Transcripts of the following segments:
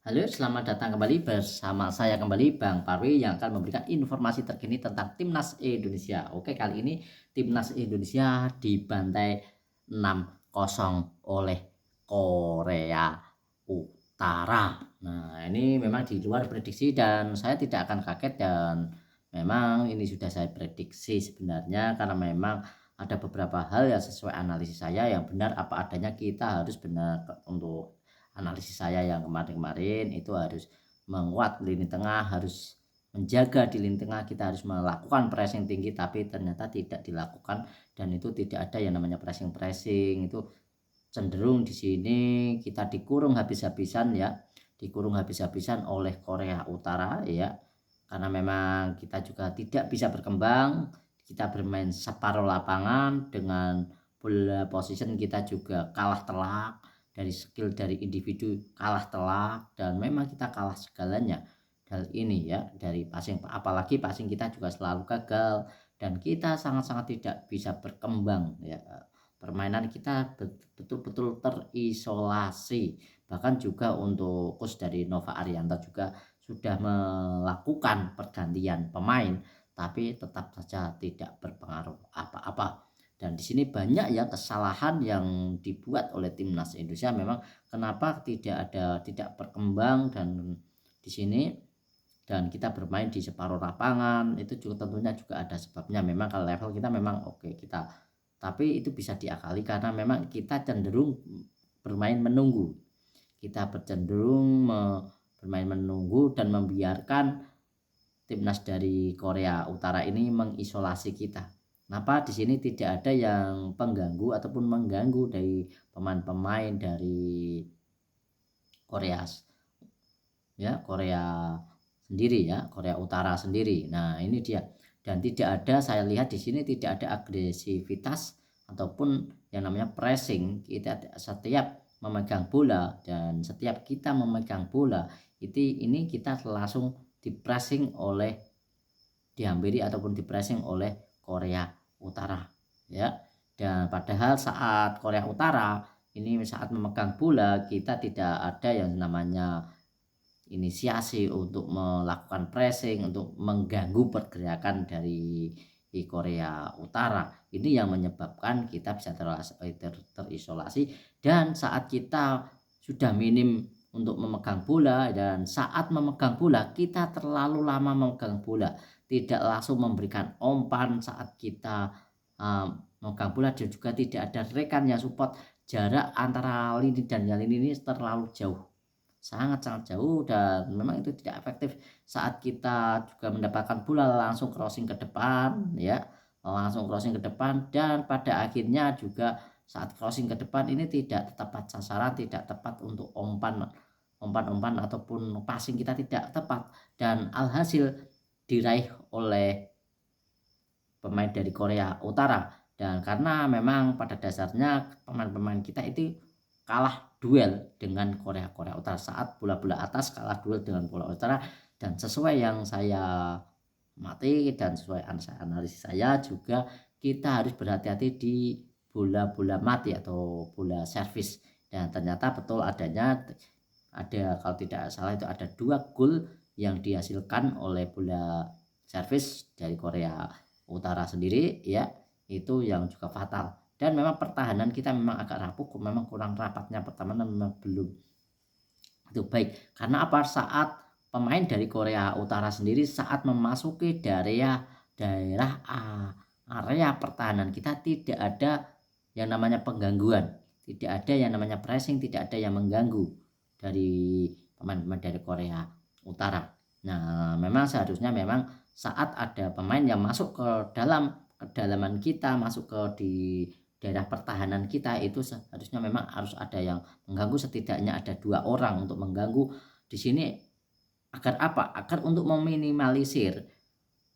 Halo, selamat datang kembali bersama saya kembali Bang Parwi yang akan memberikan informasi terkini tentang Timnas Indonesia. Oke, kali ini Timnas Indonesia dibantai 6-0 oleh Korea Utara. Nah, ini memang di luar prediksi dan saya tidak akan kaget dan memang ini sudah saya prediksi sebenarnya karena memang ada beberapa hal yang sesuai analisis saya yang benar apa adanya kita harus benar untuk analisis saya yang kemarin-kemarin itu harus menguat lini tengah, harus menjaga di lini tengah, kita harus melakukan pressing tinggi tapi ternyata tidak dilakukan dan itu tidak ada yang namanya pressing itu cenderung di sini kita dikurung habis-habisan ya, dikurung habis-habisan oleh Korea Utara ya. Karena memang kita juga tidak bisa berkembang, kita bermain separuh lapangan dengan bola position kita juga kalah telak dari skill dari individu kalah telak dan memang kita kalah segalanya hal ini ya dari passing apalagi passing kita juga selalu gagal dan kita sangat-sangat tidak bisa berkembang ya permainan kita betul-betul terisolasi bahkan juga untuk coach dari Nova Arianto juga sudah melakukan pergantian pemain tapi tetap saja tidak berpengaruh apa-apa. Dan di sini banyak ya kesalahan yang dibuat oleh timnas Indonesia memang kenapa tidak berkembang dan di sini dan kita bermain di separuh lapangan itu juga tentunya juga ada sebabnya memang kalau level kita memang oke kita tapi itu bisa diakali karena memang kita cenderung bermain menunggu kita bercenderung bermain menunggu dan membiarkan timnas dari Korea Utara ini mengisolasi kita. Kenapa di sini tidak ada yang pengganggu ataupun mengganggu dari pemain-pemain dari Korea ya, Korea sendiri ya, Korea Utara sendiri. Nah, ini dia. Dan tidak ada saya lihat di sini tidak ada agresivitas ataupun yang namanya pressing. Kita setiap memegang bola dan setiap kita memegang bola ini kita langsung dipressing oleh dihampiri ataupun dipressing oleh Korea Utara ya. Dan padahal saat Korea Utara ini saat memegang bola kita tidak ada yang namanya inisiasi untuk melakukan pressing untuk mengganggu pergerakan dari Korea Utara. Ini yang menyebabkan kita bisa terisolasi dan saat kita sudah minim untuk memegang bola dan saat memegang bola kita terlalu lama memegang bola tidak langsung memberikan umpan saat kita memegang bola dan juga tidak ada rekan yang support jarak antara lini dan lini ini terlalu jauh sangat-sangat jauh dan memang itu tidak efektif saat kita juga mendapatkan bola langsung crossing ke depan ya langsung crossing ke depan dan pada akhirnya juga saat crossing ke depan ini tidak tepat sasaran tidak tepat untuk umpan ataupun passing kita tidak tepat dan alhasil diraih oleh pemain dari Korea Utara dan karena memang pada dasarnya pemain-pemain kita itu kalah duel dengan Korea Utara saat bola-bola atas kalah duel dengan Korea Utara dan sesuai yang saya mati dan sesuai analisis saya juga kita harus berhati-hati di bola-bola mati atau bola servis dan ternyata betul ada kalau tidak salah itu ada 2 gol yang dihasilkan oleh bola servis dari Korea Utara sendiri ya itu yang juga fatal dan memang pertahanan kita memang agak rapuh memang kurang rapatnya pertahanan memang belum itu baik karena apa saat pemain dari Korea Utara sendiri saat memasuki daerah area pertahanan kita tidak ada yang namanya penggangguan tidak ada yang namanya pressing tidak ada yang mengganggu dari pemain-pemain dari Korea Utara. Nah memang seharusnya memang saat ada pemain yang masuk ke dalam kedalaman kita masuk ke di daerah pertahanan kita itu seharusnya memang harus ada yang mengganggu setidaknya ada 2 orang untuk mengganggu di sini agar apa? Agar untuk meminimalisir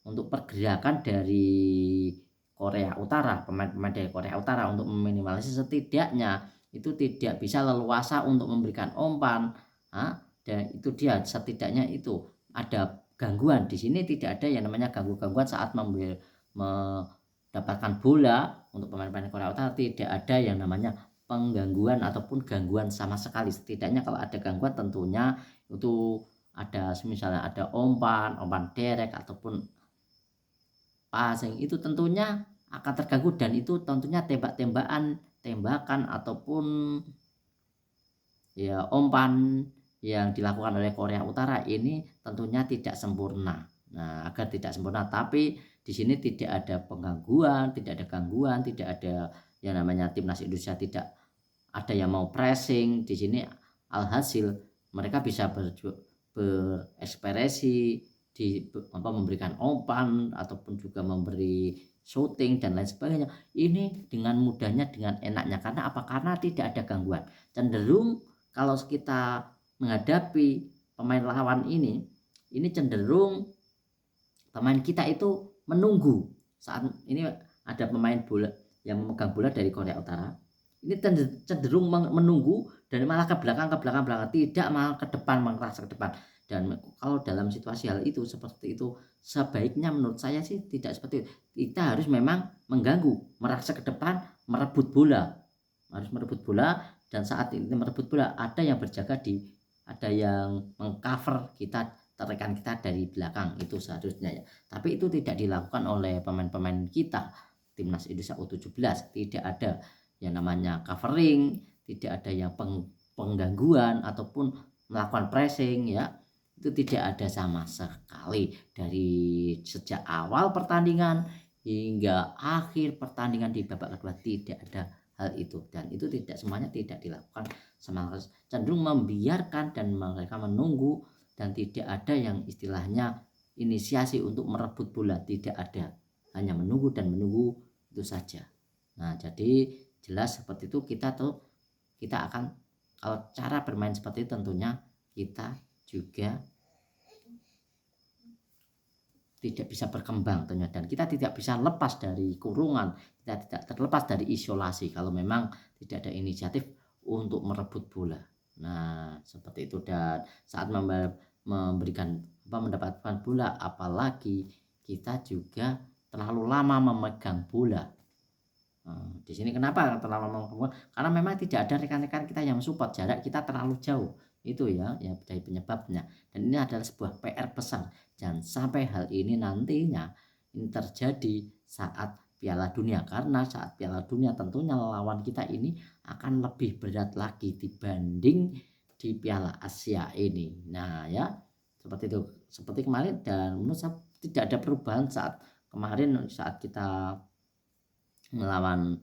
untuk pergerakan dari Korea Utara pemain-pemain dari Korea Utara untuk meminimalisir setidaknya itu tidak bisa leluasa untuk memberikan umpan dan itu dia setidaknya itu ada gangguan di sini tidak ada yang namanya gangguan saat mendapatkan bola untuk pemain-pemain Korea Utara tidak ada yang namanya penggangguan ataupun gangguan sama sekali setidaknya kalau ada gangguan tentunya itu ada misalnya ada umpan derek ataupun passing, itu tentunya akan terganggu, dan itu tentunya tembakan ataupun ya umpan yang dilakukan oleh Korea Utara ini tentunya tidak sempurna. Nah, agar tidak sempurna, tapi di sini tidak ada penggangguan, tidak ada gangguan, tidak ada yang namanya timnas Indonesia tidak ada yang mau pressing. Di sini alhasil mereka bisa berekspresi memberikan umpan ataupun juga memberi shooting dan lain sebagainya. Ini dengan mudahnya, dengan enaknya. Karena apa? Karena tidak ada gangguan. Cenderung kalau kita menghadapi pemain lawan ini cenderung pemain kita itu menunggu. Saat ini ada pemain bola yang memegang bola dari Korea Utara, ini cenderung menunggu dan malah ke belakang, tidak malah ke depan, mengerasa ke depan. Dan kalau dalam situasi hal itu seperti itu, sebaiknya menurut saya sih tidak seperti itu. Kita harus memang mengganggu, merasa ke depan, merebut bola, harus merebut bola. Dan saat ini merebut bola, ada yang berjaga ada yang mengcover kita, rekan kita dari belakang, itu seharusnya ya. Tapi itu tidak dilakukan oleh pemain-pemain kita timnas Indonesia U17. Tidak ada yang namanya covering, tidak ada yang penggangguan ataupun melakukan pressing ya. Itu tidak ada sama sekali. Dari sejak awal pertandingan hingga akhir pertandingan di babak kedua tidak ada hal itu, dan itu tidak semuanya tidak dilakukan sama, cenderung membiarkan dan mereka menunggu, dan tidak ada yang istilahnya inisiasi untuk merebut bola, tidak ada, hanya menunggu dan menunggu itu saja. Nah, jadi jelas seperti itu, kita akan, kalau cara bermain seperti itu tentunya kita juga tidak bisa berkembang tentunya, dan kita tidak bisa lepas dari kurungan, kita tidak terlepas dari isolasi kalau memang tidak ada inisiatif untuk merebut bola. Nah, seperti itu. Dan saat mendapatkan bola, apalagi kita juga terlalu lama memegang bola. Di sini kenapa terlalu lama memegang bola? Karena memang tidak ada rekan-rekan kita yang support, jarak kita terlalu jauh. Itu ya dari penyebabnya. Dan ini adalah sebuah PR besar. Jangan sampai hal ini nantinya ini terjadi saat Piala Dunia, karena saat Piala Dunia tentunya lawan kita ini akan lebih berat lagi dibanding di Piala Asia ini. Nah ya, seperti itu, seperti kemarin. Dan menurut saya tidak ada perubahan saat kemarin saat kita melawan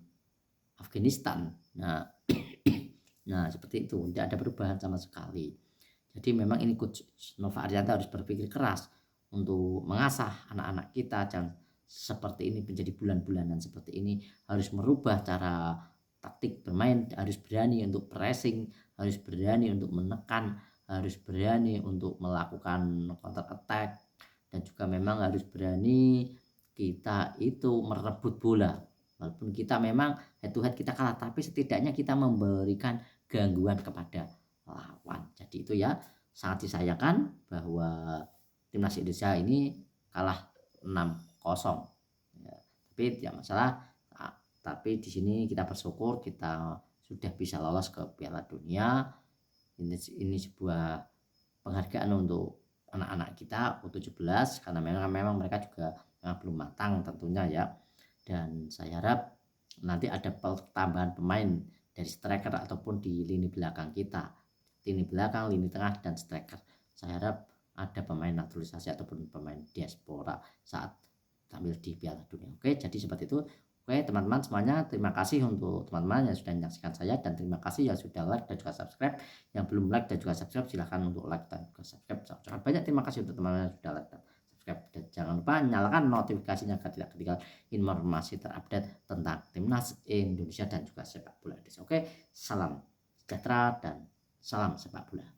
Afghanistan. Nah seperti itu, tidak ada perubahan sama sekali. Jadi memang ini Coach Nova Arianto harus berpikir keras untuk mengasah anak-anak kita, jangan seperti ini menjadi bulan-bulanan seperti ini. Harus merubah cara taktik bermain, harus berani untuk pressing, harus berani untuk menekan, harus berani untuk melakukan counter attack, dan juga memang harus berani kita itu merebut bola. Walaupun kita memang head to head kita kalah, tapi setidaknya kita memberikan gangguan kepada lawan. Jadi itu ya, sangat disayangkan bahwa timnas Indonesia ini kalah 6-0 ya, tapi tidak masalah. Tapi di sini kita bersyukur kita sudah bisa lolos ke Piala Dunia. Ini sebuah penghargaan untuk anak-anak kita U17, karena memang mereka juga belum matang tentunya ya. Dan saya harap nanti ada tambahan pemain dari striker ataupun di lini belakang kita, lini belakang, lini tengah, dan striker. Saya harap ada pemain naturalisasi ataupun pemain diaspora saat tampil di Piala Dunia. Oke, jadi seperti itu. Oke teman-teman semuanya, terima kasih untuk teman-teman yang sudah menyaksikan saya, dan terima kasih yang sudah like dan juga subscribe. Yang belum like dan juga subscribe silahkan untuk like dan juga subscribe. Sangat banyak terima kasih untuk teman-teman yang sudah like dan subscribe, dan jangan lupa nyalakan notifikasinya agar tidak ketinggalan informasi terupdate tentang timnas Indonesia dan juga sepak bola Indonesia. Oke, salam sejahtera dan salam sepak bola.